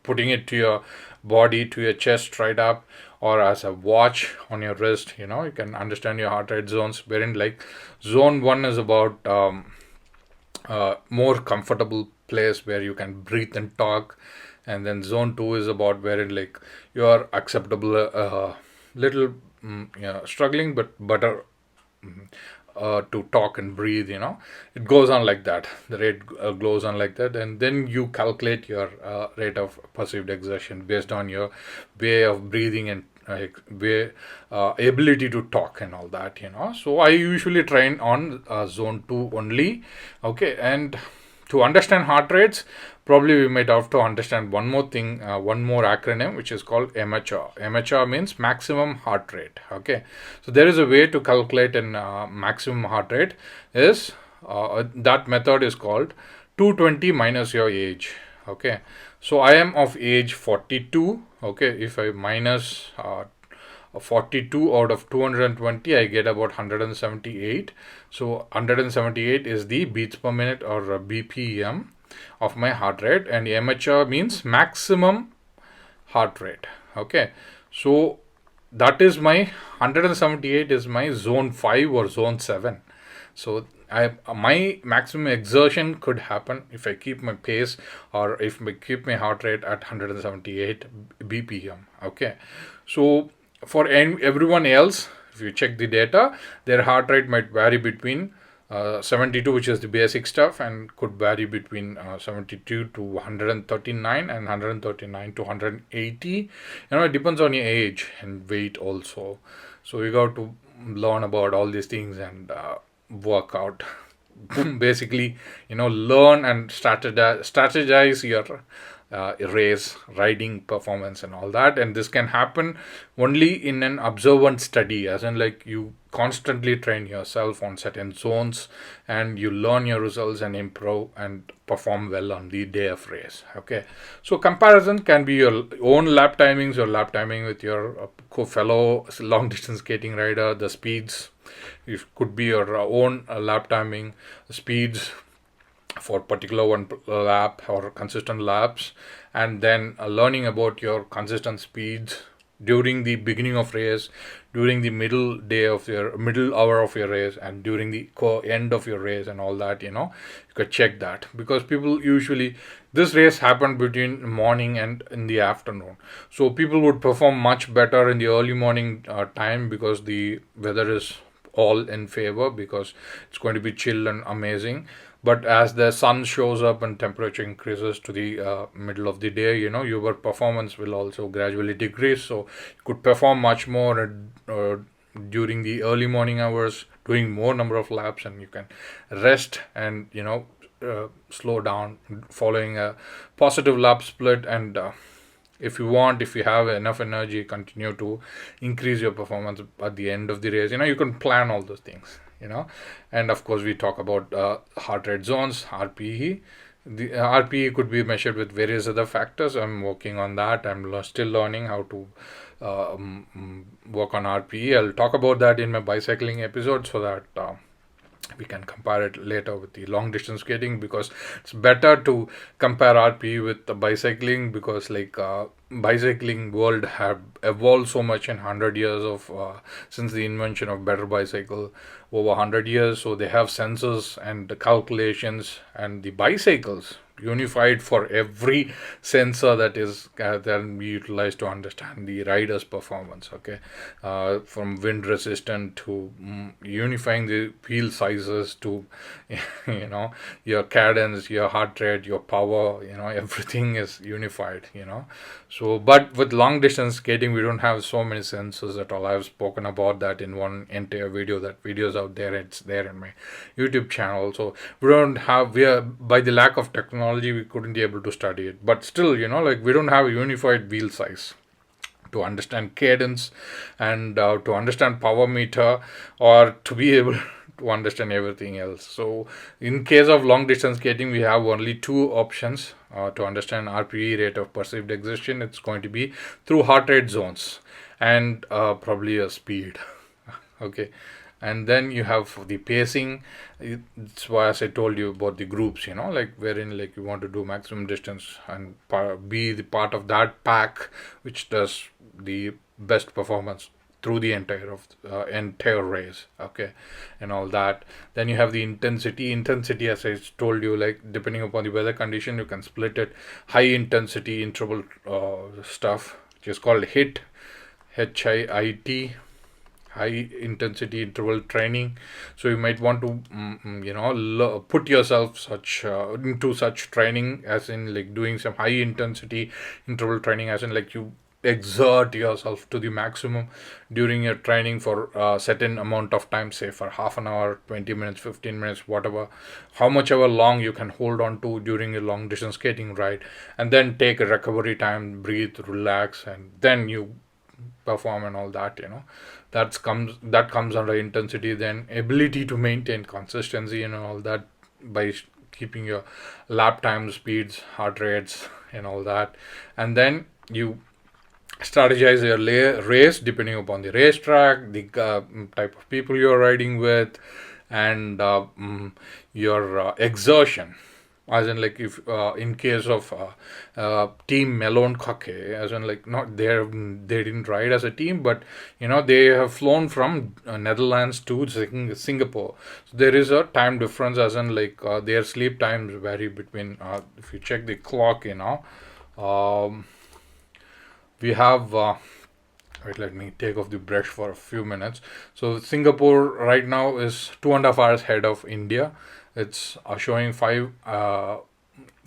S1: putting it to your body, to your chest right up, or as a watch on your wrist. You can understand your heart rate zones, wherein like zone 1 is about more comfortable place where you can breathe and talk, and then zone 2 is about wherein like you are acceptable, little struggling but better to talk and breathe. It goes on like that. The rate goes on like that, and then you calculate your rate of perceived exertion based on your way of breathing and ability to talk and all that. So I usually train on zone 2 only. Okay, and to understand heart rates, probably we might have to understand one more thing, one more acronym, which is called MHR. MHR means maximum heart rate. Okay, so there is a way to calculate an maximum heart rate. That method is called 220 minus your age. Okay, so I am of age 42. Okay, if I minus 42 out of 220, I get about 178. So 178 is the beats per minute, or BPM, of my heart rate. And MHR means maximum heart rate. Okay, so that is my 178 is my zone 5 or zone 7. So my maximum exertion could happen if I keep my pace, or if I keep my heart rate at 178 BPM. Okay, so for everyone else, if you check the data, their heart rate might vary between 72, which is the basic stuff, and could vary between 72 to 139 and 139 to 180. It depends on your age and weight also. So you got to learn about all these things and work out. Basically, learn and strategize your race riding performance and all that. And this can happen only in an observant study, as in like you constantly train yourself on certain zones and you learn your results and improve and perform well on the day of race. Okay, so comparison can be your own lap timings, or lap timing with your fellow long distance skating rider. The speeds, it could be your own lap timing speeds for particular one lap or consistent laps, and then learning about your consistent speeds during the beginning of race, during the middle hour of your race, and during the end of your race and all that. You could check that, because people usually, this race happened between morning and in the afternoon, so people would perform much better in the early morning time, because the weather is all in favor, because it's going to be chill and amazing. But as the sun shows up and temperature increases to the middle of the day, your performance will also gradually decrease. So you could perform much more during the early morning hours, doing more number of laps, and you can rest and slow down, following a positive lap split. And if you have enough energy, continue to increase your performance at the end of the race. You can plan all those things. And of course we talk about heart rate zones, RPE. The RPE could be measured with various other factors. I'm working on that. I'm still learning how to work on RPE. I'll talk about that in my bicycling episode, so that We can compare it later with the long distance skating, because it's better to compare RP with the bicycling, because bicycling world have evolved so much in 100 years of since the invention of better bicycle, over 100 years. So they have sensors and the calculations, and the bicycles unified for every sensor that is then be utilized to understand the rider's performance. Okay, from wind resistant to unifying the wheel sizes to your cadence, your heart rate, your power, everything is unified. So but with long distance skating we don't have so many sensors at all. I've spoken about that in one entire video. That video's out there, it's there in my YouTube channel. So we are, by the lack of technology, we couldn't be able to study it. But still, we don't have a unified wheel size to understand cadence, and to understand power meter, or to be able to understand everything else. So in case of long distance skating we have only two options to understand RPE, rate of perceived exertion. It's going to be through heart rate zones, and probably a speed. Okay, and then you have the pacing. It's why, as I told you about the groups, wherein you want to do maximum distance and be the part of that pack which does the best performance through the entire race. Okay, and all that. Then you have the intensity, as I told you, depending upon the weather condition you can split it. High intensity interval stuff, which is called HIIT, high intensity interval training. So you might want to put yourself into such training, as in doing some high intensity interval training, as in you exert yourself to the maximum during your training for a certain amount of time, say for half an hour, 20 minutes, 15 minutes, whatever, how much ever long you can hold on to during a long distance skating ride, and then take a recovery time, breathe, relax, and then you perform and all that. That comes under intensity. Then ability to maintain consistency and all that by keeping your lap time, speeds, heart rates, and all that. And then you strategize your race depending upon the racetrack, the type of people you're riding with, and your exertion. As in, if in case of team Melon Kake, as in not they didn't ride as a team, but they have flown from Netherlands to Singapore. So there is a time difference, as in their sleep times vary between. If you check the clock, we have. Wait, let me take off the brush for a few minutes. So Singapore right now is 2.5 hours ahead of India. It's showing 5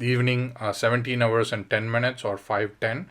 S1: evening 17 hours and 10 minutes, or 5:10.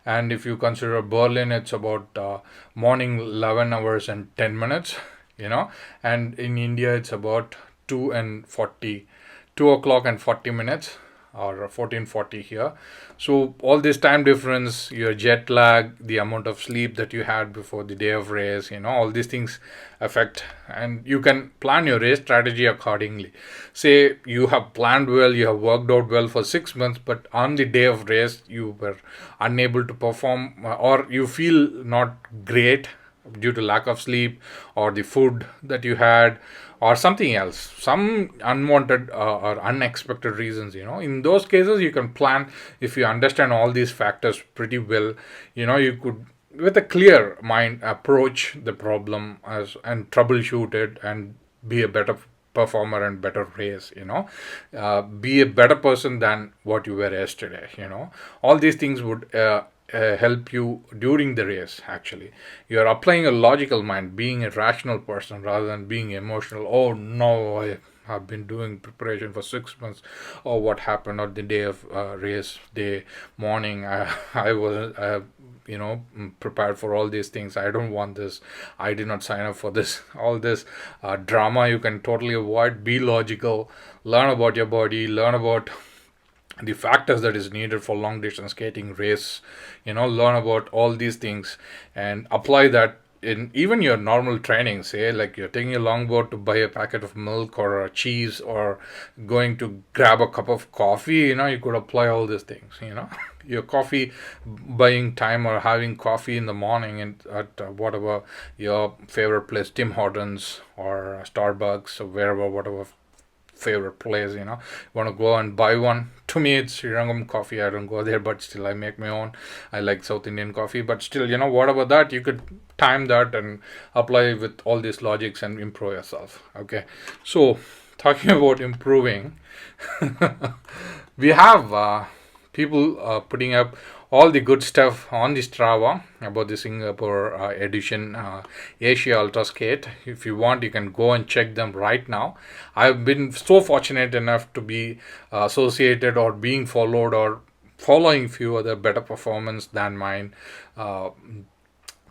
S1: And if you consider Berlin, it's about morning 11 hours and 10 minutes. And in India it's about 2 o'clock and 40 minutes, or 14:40 here. So all this time difference, your jet lag, the amount of sleep that you had before the day of race, all these things affect, and you can plan your race strategy accordingly. Say you have planned well, you have worked out well for 6 months, but on the day of race you were unable to perform, or you feel not great due to lack of sleep, or the food that you had, or something else, some unwanted or unexpected reasons. In those cases you can plan. If you understand all these factors pretty well, you could, with a clear mind, approach the problem and troubleshoot it, and be a better performer and better race. Be a better person than what you were yesterday. All these things would help you during the race. Actually, you are applying a logical mind, being a rational person rather than being emotional. Oh no, I have been doing preparation for 6 months. Oh, what happened on the day of race day morning? I was prepared for all these things. I don't want this. I did not sign up for this. All this drama you can totally avoid. Be logical. Learn about your body. Learn about the factors that is needed for long distance skating race. Learn about all these things and apply that in even your normal training, say like you're taking a longboard to buy a packet of milk or a cheese, or going to grab a cup of coffee, you could apply all these things, your coffee buying time, or having coffee in the morning and at whatever your favorite place, Tim Hortons or Starbucks or wherever, whatever favorite place, want to go and buy one. To me, it's Srirangam coffee. I don't go there, but still I make my own. I like South Indian coffee, but still, whatever that, you could time that and apply with all these logics and improve yourself. Okay, so talking about improving, we have people putting up all the good stuff on the Strava about the Singapore edition Asia Ultraskate. If you want, you can go and check them right now. I've been so fortunate enough to be associated or being followed or following few other better performance than mine.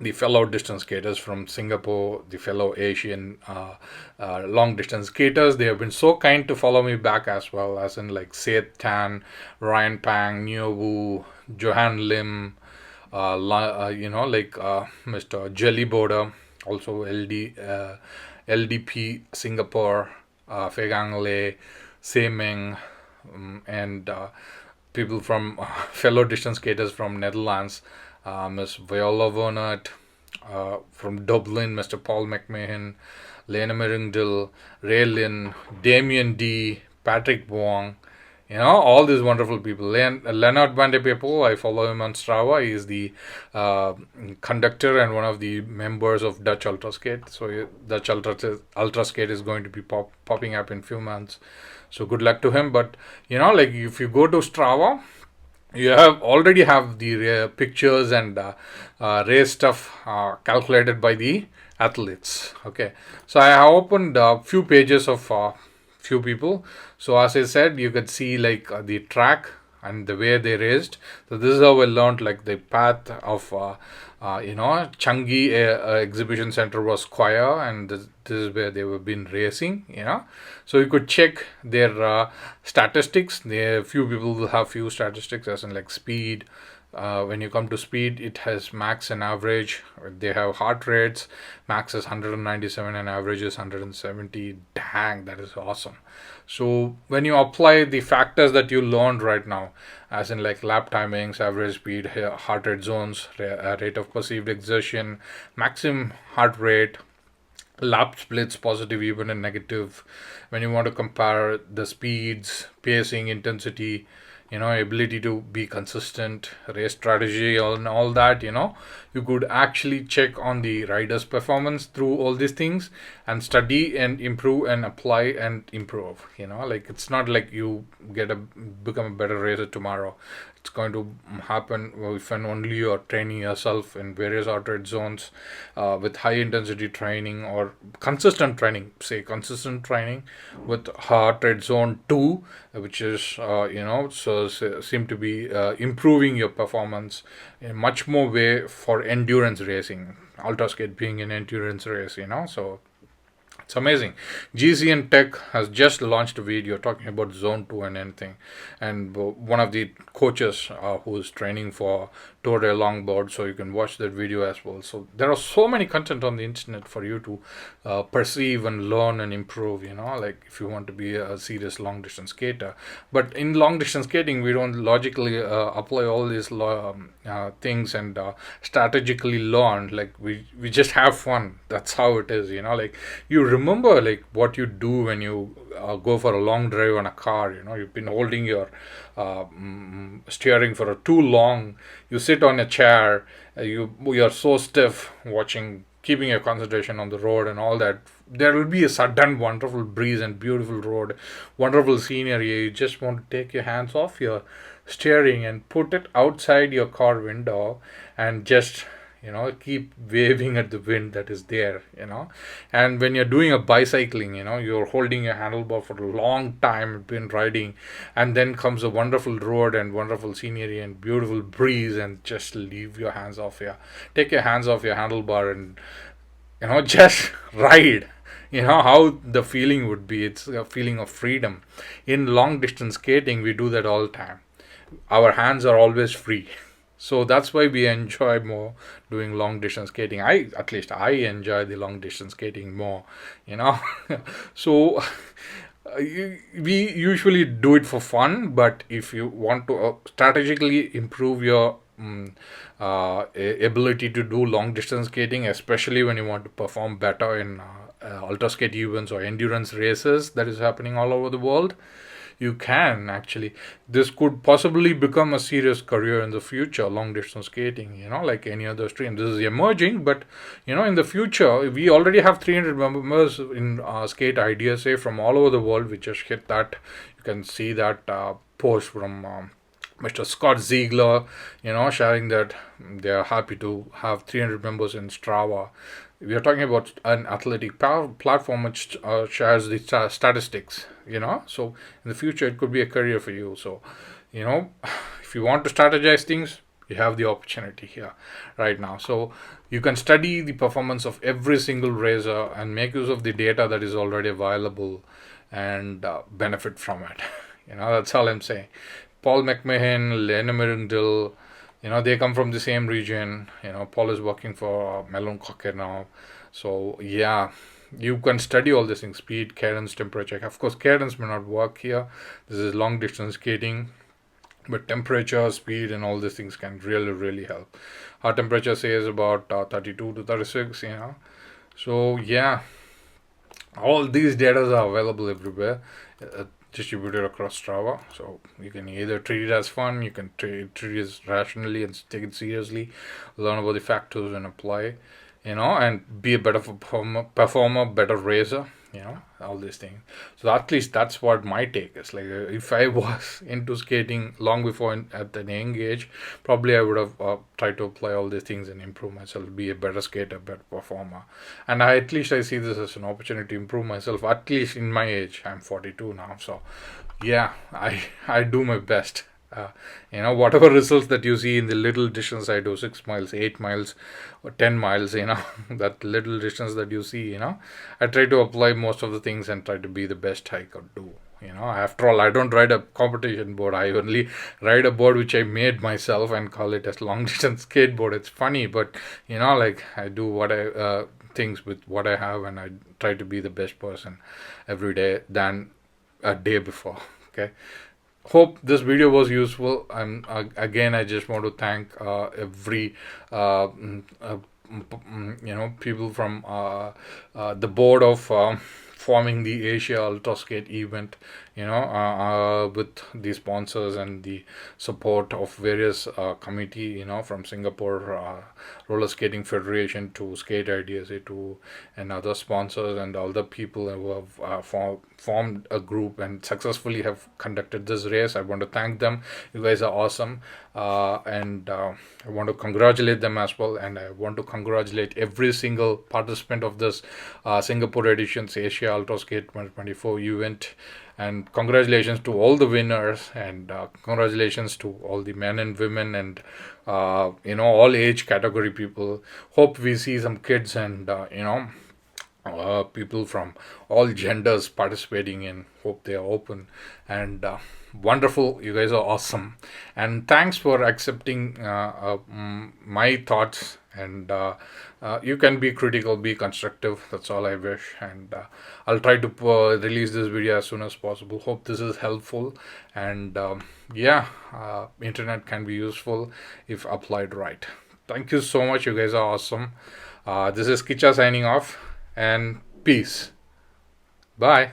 S1: The fellow distance skaters from Singapore, the fellow Asian long distance skaters, they have been so kind to follow me back as well, as in like Seth Tan, Ryan Pang, Neo Wu, Johan Lim, Mr. Jelly Boda, also LDP Singapore, Fegang Le, Semeng, and people from fellow distance skaters from Netherlands, Miss Viola Vernert, from Dublin, Mr. Paul McMahon, Lena Meringdil, Ray Lynn, Damien D, Patrick Wong, all these wonderful people. Leonard Van de Peppel, I follow him on Strava. He is the conductor and one of the members of Dutch Ultraskate. So Dutch Ultraskate is going to be popping up in few months. So good luck to him. But like if you go to Strava, you already have the pictures and race stuff calculated by the athletes. Okay, so I have opened a few pages of few people. So as I said, you could see like the track and the way they raced. So this is how I learned like the path of Changi exhibition center was square, and this is where they were been racing. So you could check their statistics. There few people will have few statistics, as in like speed. When you come to speed, it has max and average. They have heart rates. Max is 197 and average is 170. Dang, that is awesome. So when you apply the factors that you learned right now, as in like lap timings, average speed, heart rate zones, rate of perceived exertion, maximum heart rate, lap splits, positive, even, and negative. When you want to compare the speeds, pacing, intensity, ability to be consistent, race strategy, and all that, you could actually check on the rider's performance through all these things and study and improve and apply and improve. Like it's not like you become a better racer tomorrow. It's going to happen if and only you are training yourself in various heart rate zones with high intensity training or consistent training. Say consistent training with heart rate zone 2, which is seem to be improving your performance in much more way for endurance racing. Ultraskate being an endurance race, so it's amazing. GCN Tech has just launched a video talking about Zone 2 and anything. And one of the coaches who is training for Tour de Longboard, so you can watch that video as well. So there are so many content on the internet for you to perceive and learn and improve, like if you want to be a serious long distance skater. But in long distance skating, we don't logically apply all these things and strategically learn. Like we just have fun. That's how it is, like you remember like what you do when you go for a long drive on a car. You've been holding your steering for too long. You sit on a chair, you're so stiff keeping your concentration on the road and all that. There will be a sudden wonderful breeze and beautiful road, wonderful scenery. You just want to take your hands off your steering and put it outside your car window and just keep waving at the wind that is there. And when you're doing a bicycling, you're holding your handlebar for a long time, been riding, and then comes a wonderful road and wonderful scenery and beautiful breeze, and just take your hands off your handlebar and just ride. How the feeling would be. It's a feeling of freedom. In long distance skating, we do that all the time. Our hands are always free. So that's why we enjoy more doing long distance skating. At least I enjoy the long distance skating more, you know. So we usually do it for fun, but if you want to strategically improve your ability to do long distance skating, especially when you want to perform better in ultra skate events or endurance races that is happening all over the world, you can actually, this could possibly become a serious career in the future, long distance skating, like any other stream. This is emerging, but in the future we already have 300 members in skate idsa from all over the world. We just hit that. You can see that post from Mr. Scott Ziegler, sharing that they are happy to have 300 members in Strava. We are talking about an athletic platform which shares the statistics, So in the future, it could be a career for you. So, if you want to strategize things, you have the opportunity here right now. So you can study the performance of every single racer and make use of the data that is already available and benefit from it. That's all I'm saying. Paul McMahon, Lena Mirindil, they come from the same region. Paul is working for Melon Cocker now. So, yeah, you can study all these things: speed, cadence, temperature. Of course, cadence may not work here. This is long distance skating. But temperature, speed, and all these things can really, really help. Our temperature says about 32 to 36, So, yeah, all these data are available everywhere. Distributed across Strava. So you can either treat it as fun, you can treat it as rationally and take it seriously, learn about the factors and apply, and be a better performer, better racer, all these things. So at least that's what my take is. Like if I was into skating long before at an young age, probably I would have tried to apply all these things and improve myself, be a better skater, better performer. And at least I see this as an opportunity to improve myself. At least in my age, I'm 42 now. So yeah, I do my best. Whatever results that you see in the little distance I do, 6 miles, 8 miles, or 10 miles, that little distance that you see, I try to apply most of the things and try to be the best I could do. After all, I don't ride a competition board. I only ride a board which I made myself and call it as long distance skateboard. It's funny, but like I do what I things with what I have, and I try to be the best person every day than a day before. Okay. Hope this video was useful. Again, I just want to thank every people from the board of forming the Asia Ultraskate event, with the sponsors and the support of various committee, from Singapore Roller Skating Federation to Skate IDSA to and other sponsors and all the people who have formed a group and successfully have conducted this race. I want to thank them. You guys are awesome, and I want to congratulate them as well, and I want to congratulate every single participant of this Singapore edition's Asia Ultraskate 2024 event. And congratulations to all the winners, and congratulations to all the men and women and all age category people. Hope we see some kids and people from all genders participating in. Hope they are open and wonderful. You guys are awesome, and thanks for accepting my thoughts. And you can be critical, be constructive. That's all I wish. And I'll try to release this video as soon as possible. Hope this is helpful. And internet can be useful if applied right. Thank you so much. You guys are awesome. This is Kicha signing off, and peace. Bye.